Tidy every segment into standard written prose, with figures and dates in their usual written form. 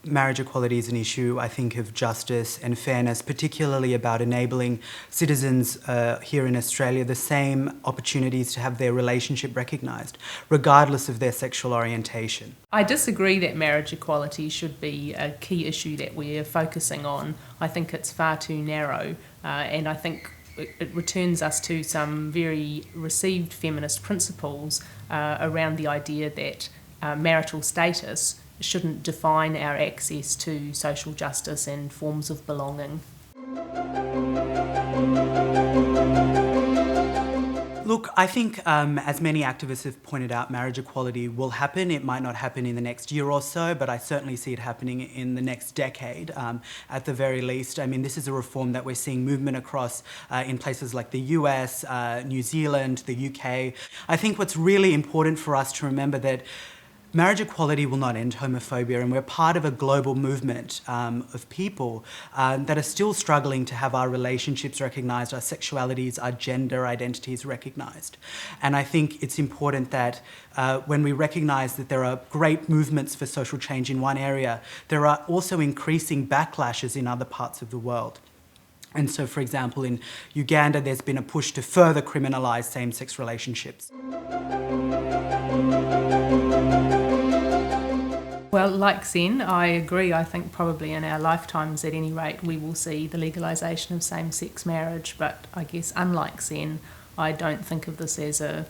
marriage equality is an issue, I think, of justice and fairness, particularly about enabling citizens here in Australia the same opportunities to have their relationship recognised, regardless of their sexual orientation. I disagree that marriage equality should be a key issue that we're focusing on. I think it's far too narrow, and I think it returns us to some very received feminist principles around the idea that marital status shouldn't define our access to social justice and forms of belonging. Look, I think as many activists have pointed out, marriage equality will happen. It might not happen in the next year or so, but I certainly see it happening in the next decade, at the very least. I mean, this is a reform that we're seeing movement across in places like the US, New Zealand, the UK. I think what's really important for us to remember that marriage equality will not end homophobia, and we're part of a global movement of people that are still struggling to have our relationships recognised, our sexualities, our gender identities recognised. And I think it's important that when we recognise that there are great movements for social change in one area, there are also increasing backlashes in other parts of the world. And so, for example, in Uganda, there's been a push to further criminalise same-sex relationships. Well, like Sen, I agree. I think probably in our lifetimes, at any rate, we will see the legalisation of same-sex marriage. But I guess, unlike Sen, I don't think of this as a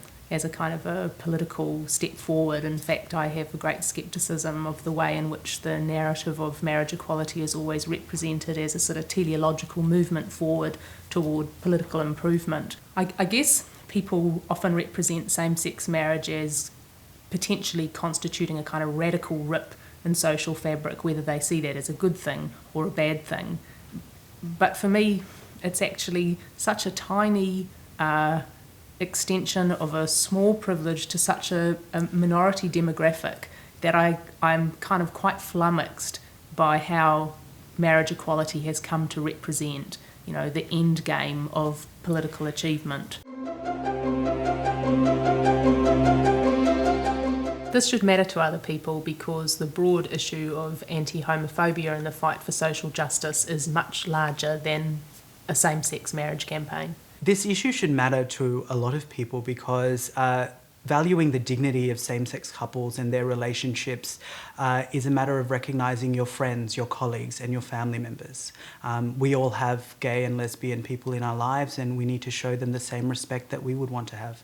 kind of a political step forward. In fact, I have a great scepticism of the way in which the narrative of marriage equality is always represented as a sort of teleological movement forward toward political improvement. I guess people often represent same-sex marriage as potentially constituting a kind of radical rip in social fabric, whether they see that as a good thing or a bad thing. But for me, it's actually such a tiny extension of a small privilege to such a minority demographic that I'm kind of quite flummoxed by how marriage equality has come to represent, the end game of political achievement. This should matter to other people because the broad issue of anti-homophobia and the fight for social justice is much larger than a same-sex marriage campaign. This issue should matter to a lot of people because valuing the dignity of same-sex couples and their relationships is a matter of recognising your friends, your colleagues and your family members. We all have gay and lesbian people in our lives, and we need to show them the same respect that we would want to have.